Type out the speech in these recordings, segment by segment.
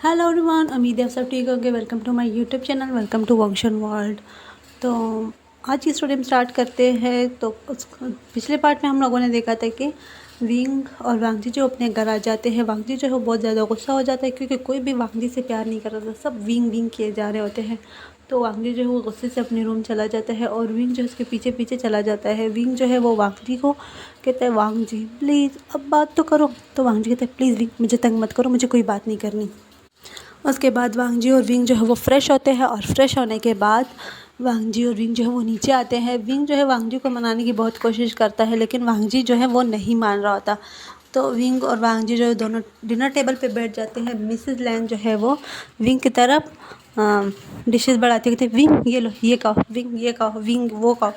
Hello everyone, उम्मीद है आप सब ठीक होंगे। Welcome to my YouTube channel, welcome to Vanshan world. तो आज की स्टोरी हम स्टार्ट करते हैं। तो पिछले पार्ट में हम लोगों ने देखा था कि विंग और वांगजी जो अपने घर आ जाते हैं। वांगजी जो है वो बहुत ज़्यादा गुस्सा हो जाता है क्योंकि कोई भी वांगजी से प्यार नहीं कर रहा था, सब विंग विंग किए जा रहे होते हैं। तो वांगजी जो है वो गुस्से से अपने रूम चला जाता है और विंग जो है उसके पीछे पीछे चला जाता है। विंग जो है वो वांगजी को कहता है, वांगजी प्लीज़ अब बात तो करो। तो वांगजी कहता है, प्लीज़ विंग मुझे तंग मत करो, मुझे कोई बात नहीं करनी। उसके बाद वांगजी और विंग जो है वो फ्रेश होते हैं और फ्रेश होने के बाद वांगजी और विंग जो है वो नीचे आते हैं। विंग जो है वांगजी को मनाने की बहुत कोशिश करता है लेकिन वांगजी जो है वो नहीं मान रहा होता। तो विंग और वांगजी जो है दोनों डिनर टेबल पे बैठ जाते हैं। मिसेस लैन जो है वो विंग की तरफ डिशेस बढ़ाती कहते हैं, विंग ये लो ये खाओ, विंग ये खाओ, विंग वो खाओ।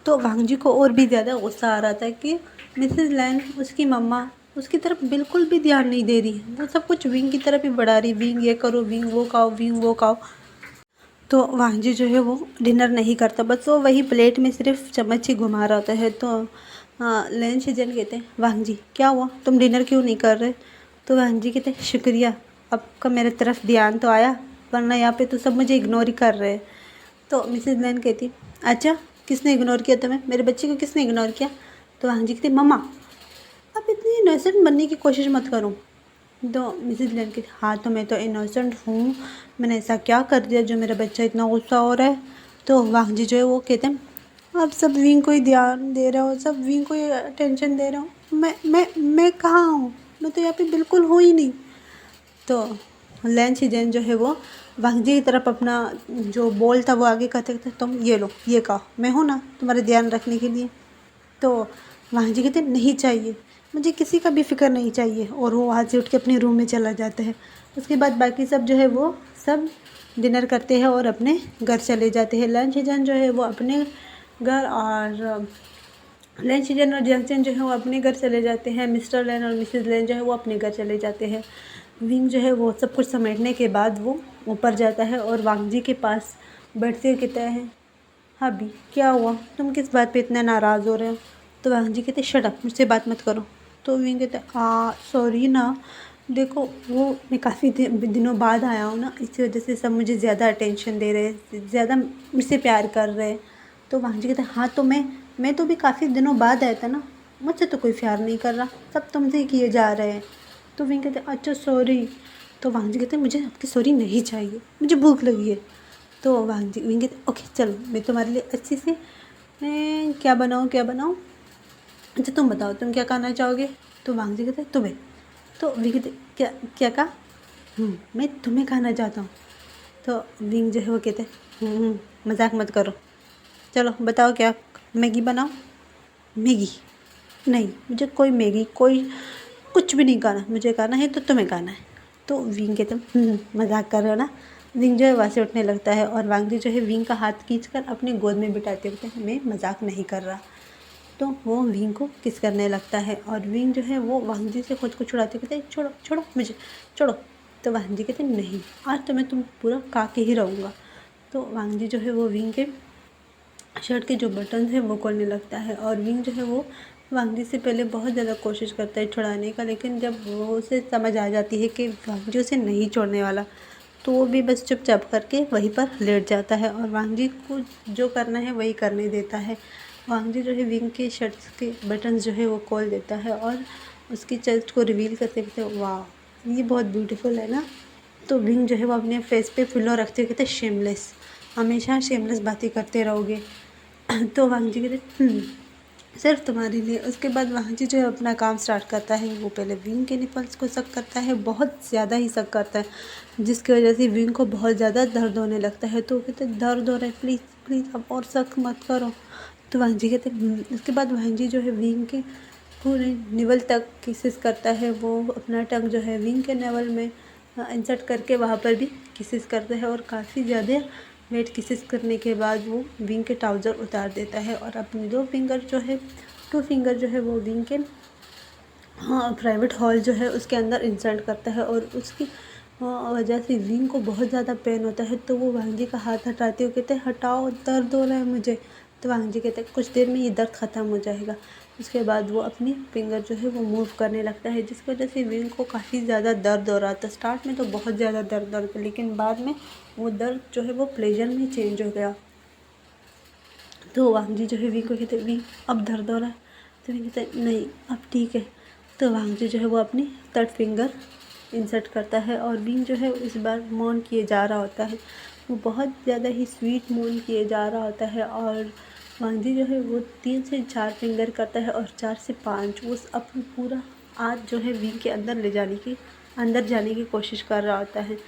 तो वांगजी को और भी ज़्यादा गुस्सा आ रहा था कि मिसेस लैन उसकी मम्मा उसकी तरफ बिल्कुल भी ध्यान नहीं दे रही, वो सब कुछ विंग की तरफ ही बढ़ा रही, विंग ये करो, विंग वो खाओ, विंग वो खाओ। तो वांगजी जो है वो डिनर नहीं करता, बस वो वही प्लेट में सिर्फ चम्मच ही घुमा रहा होता है। तो लैन शिजन कहते हैं, वांगजी क्या हुआ, तुम डिनर क्यों नहीं कर रहे? तो वांगजी कहते हैं, शुक्रिया आपका मेरे तरफ ध्यान तो आया, वरना यहाँ पे तो सब मुझे इग्नोर ही कर रहे हैं। तो मिसेज लैन कहती, अच्छा किसने इग्नोर किया तुम्हें, मेरे बच्चे को किसने इग्नोर किया? तो वांगजी कहते, मम्मा अब इतनी इनोसेंट बनने की कोशिश मत करो। तो मिसेज लैन कहती, हाँ तो मैं तो इनोसेंट हूँ, मैंने ऐसा क्या कर दिया जो मेरा बच्चा इतना गुस्सा हो रहा है? तो वांगजी जो है वो कहते हैं, आप सब विंग को ही ध्यान दे रहे हो, सब विंग को ही अटेंशन दे रहे हो, मैं कहाँ हूँ, मैं तो यहाँ पे बिल्कुल हूँ ही नहीं। तो लैन शिजन जो है वो वांगजी की तरफ अपना जो बोल था वो आगे कहते कहते, तुम ये लो ये कहो, मैं हूँ ना तुम्हारे ध्यान रखने के लिए। तो वांगजी कहते नहीं चाहिए, मुझे किसी का भी फिक्र नहीं चाहिए, और वो वहाँ से उठ के अपने रूम में चला जाता है। उसके बाद बाकी सब जो है वो सब डिनर करते हैं और अपने घर चले जाते हैं। लंच सीजन जो है वो अपने घर और लैन सीजन और जंक्शन जो है वो अपने घर चले जाते हैं। मिस्टर लैन और मिसेस लैन जो है वो अपने घर चले जाते हैं। विंग जो है वो सब कुछ समेटने के बाद वो ऊपर जाता है और वांगजी के पास बैठते हुए कहता है, अभी क्या हुआ, तुम किस बात पे इतना नाराज़ हो रहे हो? तो वांगजी कहते, शट अप, मुझसे बात मत करो। तो विंग कहते, सॉरी ना, देखो वो मैं काफ़ी दिनों बाद आया हूँ ना, इसी वजह से सब मुझे ज़्यादा अटेंशन दे रहे हैं, ज़्यादा मुझसे प्यार कर रहे हैं। तो वांगजी कहते, हाँ तो मैं तो भी काफ़ी दिनों बाद आया था ना, मुझसे तो कोई प्यार नहीं कर रहा, सब तुमसे ही किए जा रहे हैं। तो विंग कहते, अच्छा सॉरी। तो वांगजी कहते, मुझे आपकी सॉरी नहीं चाहिए, मुझे भूख लगी है। तो वांगजी विंग कहते, ओके चलो मैं तुम्हारे लिए अच्छी से मैं क्या बनाऊँ। अच्छा तुम बताओ तुम क्या खाना चाहोगे? तो वांगजी कहते, तुम्हें। तो विंग कहते, क्या क्या कहा? मैं तुम्हें खाना चाहता हूँ। तो विंग जो है वो कहते, मजाक मत करो, चलो बताओ क्या, मैगी बनाओ? मैगी नहीं, मुझे कोई मैगी कोई कुछ भी नहीं खाना, मुझे खाना है तो तुम्हें खाना है। तो विंग कहते, मजाक कर रहे हो ना? विंग जो है वहाँ से उठने लगता है और वांगजी जो है विंग का हाथ खींचकर अपनी गोद में बिठाते होते हैं, मैं मजाक नहीं कर रहा। तो वो विंग को किस करने लगता है और विंग जो है वो वांगजी से खुद को छुड़ाते कहते, छोड़ो छोड़ो मुझे, छोड़ो। तो वांगजी कहते, नहीं आज तो मैं तुम पूरा खा के ही रहूँगा। तो वांगजी जो है वो विंग के शर्ट के जो बटन है वो खोलने लगता है और विंग जो है वो वांगजी से पहले बहुत ज़्यादा कोशिश करता है छुड़ाने का, लेकिन जब वो उसे समझ आ जाती है कि वांगजी उसे नहीं छोड़ने वाला, तो वो भी बस चुपचाप करके वहीं पर लेट जाता है और वांगजी को जो करना है वही करने देता है। वांगजी जो है विंग के शर्ट्स के बटन जो है वो खोल देता है और उसकी चेस्ट को रिवील करते कहते, वाह ये बहुत ब्यूटीफुल है ना। तो विंग जो है वो अपने फेस पे पिलो रखते हुए कहते, शेमलेस, हमेशा शेमलेस बातें करते रहोगे। तो वांगजी कहते, सिर्फ तुम्हारे लिए। उसके बाद वांगजी जो है अपना काम स्टार्ट करता है। वो पहले विंग के निपल्स को सक करता है, बहुत ज़्यादा ही सक करता है जिसकी वजह से विंग को बहुत ज़्यादा दर्द होने लगता है। तो कहते, दर्द हो रहा है, प्लीज़ प्लीज़ अब और सक मत करो। तो वांगजी कहते, उसके बाद वांगजी जो है विंग के पूरे निवल तक किसेस करता है। वो अपना टंग जो है विंग के नेवल में इंसर्ट करके वहाँ पर भी किसेस करता है और काफ़ी ज़्यादा वेट किसेस करने के बाद वो विंग के ट्राउज़र उतार देता है और अपने टू फिंगर जो है वो विंग के प्राइवेट हॉल जो है उसके अंदर इंसर्ट करता है और उसकी वजह से विंग को बहुत ज़्यादा पेन होता है। तो वो वांगजी का हाथ हटाते हुए कहते, हटाओ दर्द हो रहा है मुझे। तो वांगजी कहते, कुछ देर में ये दर्द ख़त्म हो जाएगा। उसके बाद वो अपनी फिंगर जो है वो मूव करने लगता है, जिसकी वजह से विंग को काफ़ी ज़्यादा दर्द हो रहा था। स्टार्ट में तो बहुत ज़्यादा दर्द हो रहा था, लेकिन बाद में वो दर्द जो है वो प्लेजर में चेंज हो गया। तो वांग जी जो है विंग को कहते हैं, विंग अब दर्द हो रहा है? तो विंग कहते हैं नहीं अब ठीक है। तो वांग जी जो है वो अपनी थर्ड फिंगर इंसर्ट करता है और विंग जो है इस बार मौन किए जा रहा होता है। वो बहुत ज़्यादा ही स्वीट मौन किए जा रहा होता है और वांग जी जो है वो 3 से 4 फिंगर करता है और 4 से 5 वो अपनी पूरा हाथ जो है विंग के अंदर जाने की कोशिश कर रहा होता है।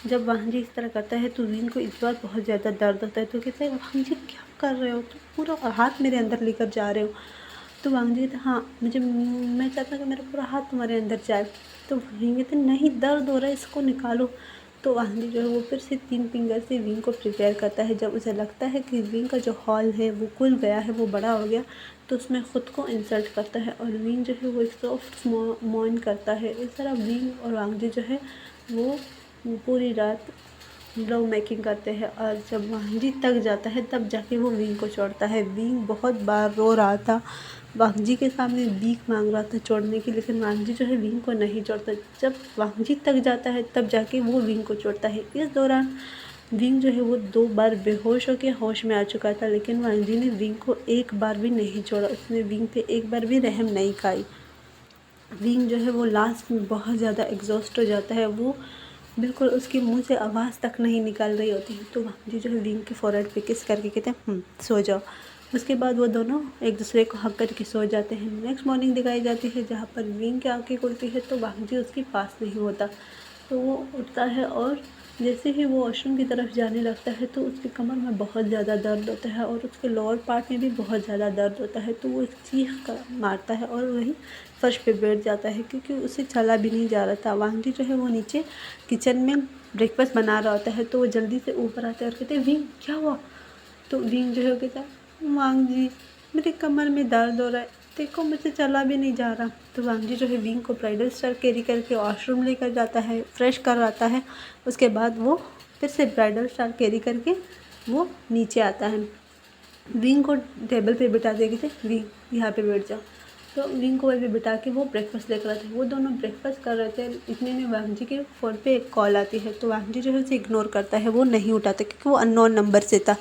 जब वांग जी इस तरह करता है तो विंग को इस बार बहुत ज़्यादा दर्द होता है। तो कहते हैं वांग जी क्या कर रहे हो, तो पूरा हाथ मेरे अंदर लेकर जा रहे हो? तो वांग जी कहते हाँ मैं चाहता हूँ कि मेरा पूरा हाथ तुम्हारे अंदर जाए। तो विंग कहते नहीं दर्द हो रहा है, इसको निकालो। तो वांग जी जो है वो फिर से 3 फिंगर से विंग को प्रिपेयर करता है। जब उसे लगता है कि विंग का जो हॉल है वो खुल गया है, वो बड़ा हो गया, तो उसमें ख़ुद को इंसर्ट करता है और विंग जो है वो एक सॉफ्ट मौन करता है। इस तरह विंग और वांग जी जो है वो पूरी रात लव मेकिंग करते हैं और जब वांग जी थक जाता है तब जाके वो विंग को छोड़ता है। विंग बहुत बार रो रहा था, वांग जी के सामने भीख मांग रहा था छोड़ने की, लेकिन वांग जी जो है विंग को नहीं छोड़ता। जब वांग जी थक जाता है तब जाके वो विंग को छोड़ता है। इस दौरान विंग जो है वो 2 बार बेहोश होकर होश में आ चुका था, लेकिन वांग जी ने विंग को एक बार भी नहीं छोड़ा। उसने विंग पे एक बार भी रहम नहीं खाई। विंग जो है वो लास्ट में बहुत ज़्यादा एग्जॉस्ट हो जाता है, वो बिल्कुल उसके मुंह से आवाज़ तक नहीं निकल रही होती है। तो वांग जी जो है विंग के फोrehead पे किस करके कहते हैं सो जाओ। उसके बाद वो दोनों एक दूसरे को हक करके सो जाते हैं। नेक्स्ट मॉर्निंग दिखाई जाती है जहाँ पर विंग की आँखें खुलती है तो वांग जी उसके पास नहीं होता। तो वो उठता है और जैसे ही वो वॉशरूम की तरफ जाने लगता है तो उसकी कमर में बहुत ज़्यादा दर्द होता है और उसके लोअर पार्ट में भी बहुत ज़्यादा दर्द होता है। तो वो एक चीख कर मारता है और वही फर्श पे बैठ जाता है, क्योंकि उसे चला भी नहीं जा रहा था। वांग जी जो है वो नीचे किचन में ब्रेकफास्ट बना रहा होता है। तो वो जल्दी से ऊपर आते हैं और कहते हैं विंग क्या हुआ? तो विंग जो है वो कहता है वांग जी मेरी कमर में दर्द हो रहा है, देखो मुझे चला भी नहीं जा रहा। तो वांग जी जो है विंग को ब्राइडल स्टार कैरी करके वॉशरूम लेकर जाता है, फ्रेश करवाता है। उसके बाद वो फिर से ब्राइडल स्टार कैरी करके वो नीचे आता है। विंग को टेबल पे बिठा देगी थे, विंग यहाँ पे बैठ जाओ। तो विंग को वहीं पे बिठा के वो ब्रेकफास्ट लेकर आते हैं। वो दोनों ब्रेकफास्ट कर रहे थे, इतने में वांग जी के फ़ोन पे एक कॉल आती है। तो वांग जी जो है उसे इग्नोर करता है, वो नहीं उठाता क्योंकि वो अननोन नंबर से था।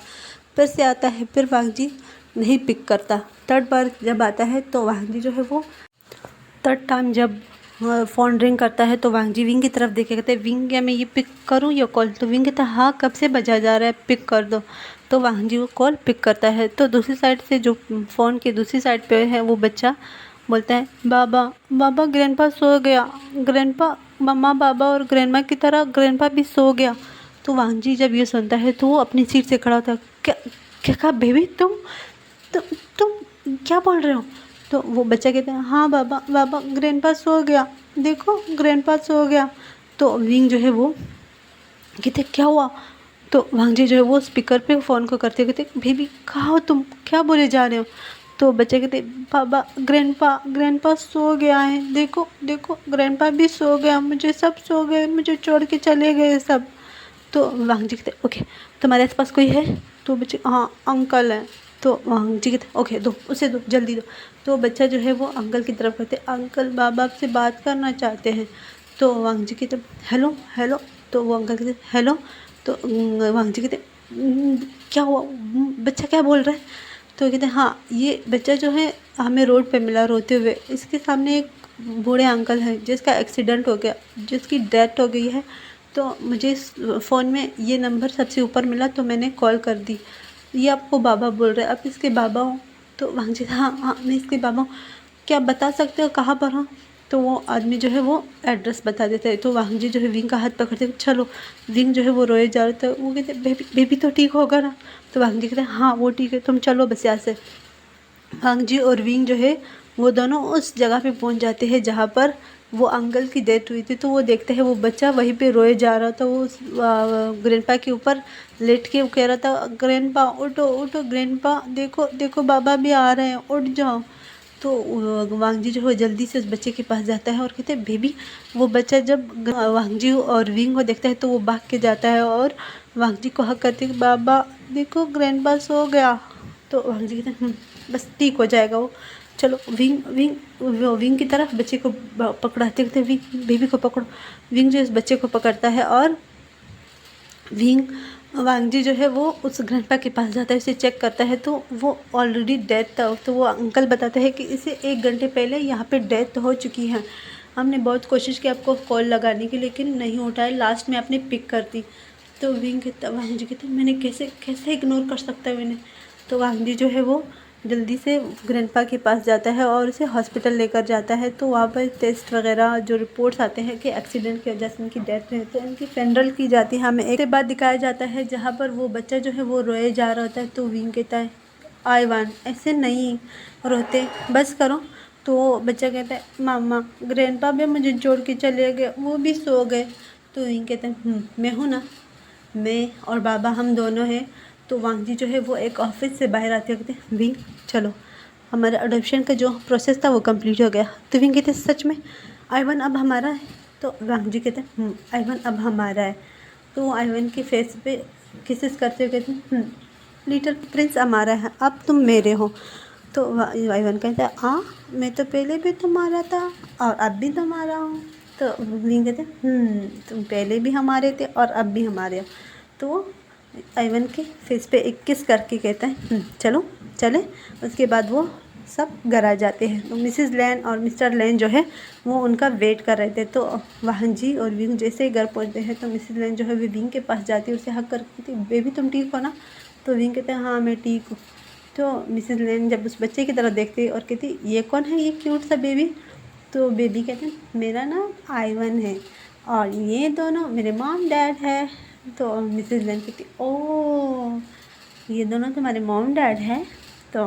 फिर से आता है, फिर वांग जी नहीं पिक करता। थर्ड बार जब आता है तो वांग जी जो है वो थर्ड टाइम जब फ़ोन रिंग करता है तो वांग जी विंग की तरफ देखे, कहते हैं विंग क्या मैं ये पिक करूँ ये कॉल? तो विंग कहता है हाँ कब से बजा जा रहा है, पिक कर दो। तो वांग जी वो कॉल पिक करता है। तो दूसरी साइड से जो फ़ोन की दूसरी साइड पे है वो बच्चा बोलता है बाबा बाबा ग्रैंडपा सो गया, ग्रैंडपा मम्मा पापा और ग्रैंडमा की तरह ग्रैंडपा भी सो गया। तो वांग जी जब ये सुनता है तो वो अपनी सीट से खड़ा होता है। क्या क्या कहा बेबी तुम क्या बोल रहे हो? तो वो बच्चा कहता है हाँ बाबा बाबा ग्रैंडपा सो गया, देखो ग्रैंडपा सो गया। तो विंग जो है वो कहते क्या हुआ? तो वांग जी जो है वो स्पीकर पे फ़ोन को करते कहते बेबी कहाँ हो तुम, क्या बोले जा रहे हो? तो बच्चे कहते बाबा ग्रैंडपा सो गया है, देखो देखो ग्रैंडपा भी सो गया, मुझे सब सो गए, मुझे छोड़ के चले गए सब। तो वांग जी कहते ओके तुम्हारे आसपास कोई है? तो बच्चे हाँ अंकल है। तो वांग जी कहते ओके दो उसे दो जल्दी दो। तो बच्चा जो है वो अंकल की तरफ कहते अंकल बाबा आपसे बात करना चाहते हैं। तो वांग जी कहते हेलो हेलो। तो वो अंकल कहते हेलो। तो वांग जी कहते क्या हुआ, बच्चा क्या बोल रहा है? तो कहते हाँ ये बच्चा जो है हमें रोड पे मिला रोते हुए, इसके सामने एक बूढ़े अंकल हैं जिसका एक्सीडेंट हो गया, जिसकी डेथ हो गई है। तो मुझे इस फ़ोन में ये नंबर सबसे ऊपर मिला तो मैंने कॉल कर दी, ये आपको बाबा बोल रहे हैं, आप इसके बाबा हो? तो वांग जी हाँ हाँ मैं इसके बाबा हूँ, क्या आप बता सकते हो कहाँ पर हो? तो वो आदमी जो है वो एड्रेस बता देता है। तो वांग जी जो है विंग का हाथ पकड़ते चलो। विंग जो है वो रोए जा रहे थे, वो कहते बेबी बेबी तो ठीक होगा ना? तो वांग जी कहते हाँ वो ठीक है, तुम चलो बस यहाँ से। वांग जी और विंग जो है वो दोनों उस जगह पे पहुंच जाते हैं जहाँ पर वो अंकल की डेथ हुई थी। तो वो देखते हैं वो बच्चा वहीं पे रोए जा रहा था, वो उस ग्रैंडपा के ऊपर लेट के वो कह रहा था ग्रैंडपा उठो उठो, ग्रैंडपा देखो देखो बाबा भी आ रहे हैं, उठ जाओ। तो वांग जी जो है जल्दी से उस बच्चे के पास जाता है और कहते हैं बेबी। वो बच्चा जब वांग जी और विंग को देखता है तो वो भाग के जाता है और वांग जी को हक करते हैं बाबा देखो ग्रैंडपा सो गया। तो वांग जी कहते हैं बस ठीक हो जाएगा वो, चलो विंग विंग विंग की तरफ बच्चे को पकड़ाते कहते विंग बेबी को पकड़ो। विंग जो इस बच्चे को पकड़ता है और विंग वांगजी जो है वो उस ग्रैंडपा के पास जाता है, उसे चेक करता है तो वो ऑलरेडी डेथ था। तो वो अंकल बताते हैं कि इसे 1 घंटे पहले यहाँ पे डेथ हो चुकी है। हमने बहुत कोशिश की आपको कॉल लगाने की लेकिन नहीं उठाए, लास्ट में आपने पिक कर दी। तो वांगजी कहते मैंने कैसे इग्नोर कर सकता है मैंने। तो वांगजी जो है वो जल्दी से ग्रैंडपा के पास जाता है और उसे हॉस्पिटल लेकर जाता है। तो वहाँ पर टेस्ट वगैरह जो रिपोर्ट्स आते हैं कि एक्सीडेंट की वजह से इनकी डेथ हुई, तो इनकी फेनरल की जाती है। हमें एक बाद दिखाया जाता है जहाँ पर वो बच्चा जो है वो रोए जा रहा होता है। तो विंग कहता है आइवान ऐसे नहीं रोते, बस करो। तो बच्चा कहता है मामा ग्रैंडपा भी मुझे छोड़ के चले गए, वो भी सो गए। तो विंग कहते हैं मैं हूँ ना, मैं और बाबा हम दोनों हैं। तो वांगजी जो है वो एक ऑफिस से बाहर आते कहते हैं विंग चलो हमारा अडॉप्शन का जो प्रोसेस था वो कंप्लीट हो गया। तो विंग कहते सच में आइवन अब हमारा है। तो वांगजी कहते हैं आइवन अब हमारा है। तो आइवन के फेस पे किसेस करते हुए कहते हैं लिटिल प्रिंस हमारा है, अब तुम मेरे हो। तो आइवन कहता है हाँ मैं तो पहले भी तुम्हारा था और अब भी तुम्हारा हूँ। तो विंग कहते हैं तुम पहले भी हमारे थे और अब भी हमारे हो। तो आइवन के फेस पे एक किस करके कहता है चलो चले। उसके बाद वो सब घर आ जाते हैं। तो मिसेस लैन और मिस्टर लैन जो है वो उनका वेट कर रहे थे। तो वांगजी और विंग जैसे ही घर पहुंचते हैं तो मिसेस लैन जो है वो विंग के पास जाती है, उसे हक करती थी बेबी तुम ठीक हो ना। तो विंग कहते हैं हाँ मैं ठीक हूँ। तो मिसेस लैन जब उस बच्चे की तरफ देखती और कहती ये कौन है ये क्यूट सा बेबी। तो बेबी कहते हैं मेरा नाम आइवन है और ये दोनों मेरे मॉम डैड है। तो मिसेस लैन कहती ओह ये दोनों तुम्हारे मॉम डैड हैं। तो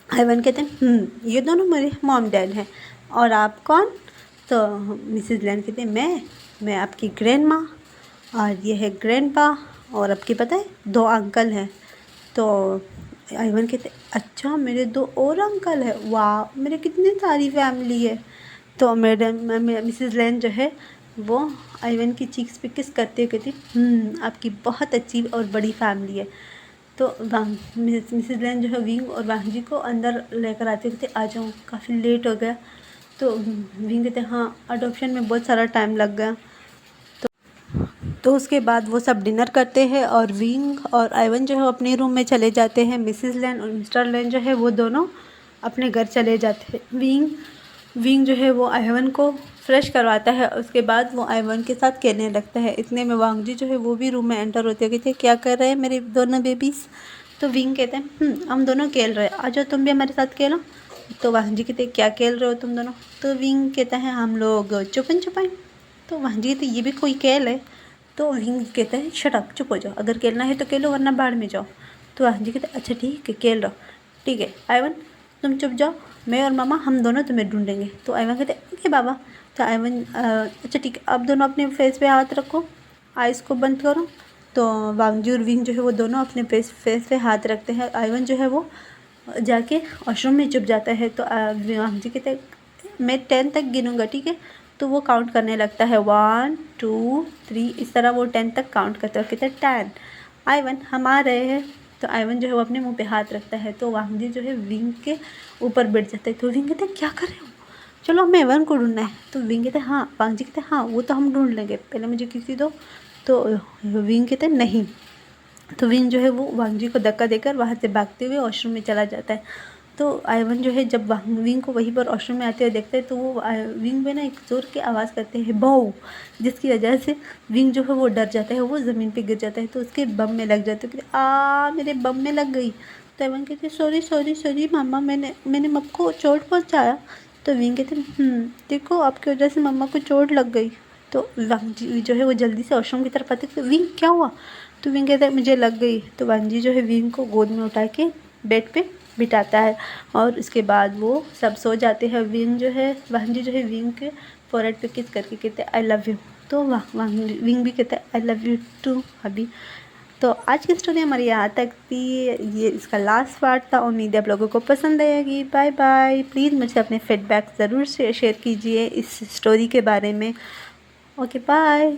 आइवन कहते हैं ये दोनों मेरे मॉम डैड हैं और आप कौन। तो मिसेस लैन कहते हैं मैं आपकी ग्रैंड माँ और ये है ग्रैंडपा और आपकी पता है 2 अंकल हैं। तो आइवन कहते अच्छा मेरे 2 और अंकल हैं, वाह मेरे कितनी सारी फैमिली है। तो मिसेस लैन जो है वो आइवन की चीक्स पे किस करते हुए कहती आपकी बहुत अच्छी और बड़ी फैमिली है। तो मिसेस लैन जो है विंग और वांगजी को अंदर लेकर आते कहते आ जाओ काफ़ी लेट हो गया। तो विंग कहते हाँ अडॉप्शन में बहुत सारा टाइम लग गया। तो उसके बाद वो सब डिनर करते हैं और विंग और आइवन जो है अपने रूम में चले जाते हैं। मिसेस लैन और मिस्टर लैन जो है वो दोनों अपने घर चले जाते हैं। विंग जो है वो आइवन को फ्रेश करवाता है, उसके बाद वो आइवन के साथ खेलने लगता है। इतने में वांगजी जो है वो भी रूम में एंटर होते हैं, कहते क्या कर रहे हैं मेरे दोनों बेबीज़। तो विंग कहते हैं हम दोनों खेल रहे हैं, आ जाओ तुम भी हमारे साथ खेलो। तो वांगजी कहते क्या खेल रहे हो तुम दोनों। तो विंग कहता है हम लोग छुपन छुपाई। तो वांगजी कहते ये भी कोई खेल है। तो विंग कहता है शट अप चुप हो जाओ, अगर खेलना है तो खेलो वरना बाहर में जाओ। तो वांगजी कहते अच्छा ठीक है खेल रहो, ठीक है आइवन तुम चुप जाओ, मैं और मामा हम दोनों तुम्हें ढूंढेंगे। तो आइवन कहते ओके बाबा। तो आइवन अच्छा ठीक है अब दोनों अपने फेस पे हाथ रखो, आइज़ को बंद करो। तो वांगजी और विंग जो है वो दोनों अपने फेस पे हाथ रखते हैं। आइवन जो है वो जाके वॉशरूम में चुप जाता है। तो वांगजी कहते मैं 10 तक गिनूँगा ठीक है। तो वो काउंट करने लगता है 1 2 3 इस तरह वो 10 तक काउंट करता है। कहते हैं 10 आइवन हम आ रहे हैं। तो आइवन जो है वो अपने मुंह पे हाथ रखता है। तो वांगजी जो है विंग के ऊपर बैठ जाता है। तो विंग कहते हैं क्या कर रहे हो, चलो हमें आइवन को ढूंढना है। तो विंग कहते हैं हाँ, वांगजी कहते हैं हाँ वो तो हम ढूंढ लेंगे, पहले मुझे किसी दो। तो विंग कहते हैं नहीं। तो विंग जो है वो वांगजी को धक्का देकर वहाँ से भागते हुए वॉशरूम में चला जाता है। तो आइवन जो है जब विंग को वहीं पर वॉशरूम में आते हुए देखते हैं तो वो विंग में ना एक ज़ोर की आवाज़ करते हैं बहू, जिसकी वजह से विंग जो है वो डर जाता है, वो ज़मीन पे गिर जाता है। तो उसके बम में लग जाते हैं, मेरे बम में लग गई। तो आइवन कहते हैं सॉरी मामा, मैंने मम्मा को चोट पहुँचाया। तो विंग कहते हैं देखो आपकी वजह से मम्मा को चोट लग गई। तो वांगजी जो है वो जल्दी से वॉशरूम की तरफ आते हैं, विंग क्या हुआ। तो विंग कहता है मुझे लग गई। तो वांगजी जो है विंग को गोद में उठा के बेड पे बिठाता है और उसके बाद वो सब सो जाते हैं। वांगजी जो है विंग के फोरहेड पे किस करके कहते हैं आई लव यू। तो विंग भी कहता है आई लव यू टू अभी। तो आज की स्टोरी हमारी यहाँ तक थी, ये इसका लास्ट पार्ट था। उम्मीद है आप लोगों को पसंद आएगी। Bye bye. प्लीज़ मुझसे अपने फीडबैक ज़रूर से शेयर कीजिए इस स्टोरी के बारे में। Okay bye.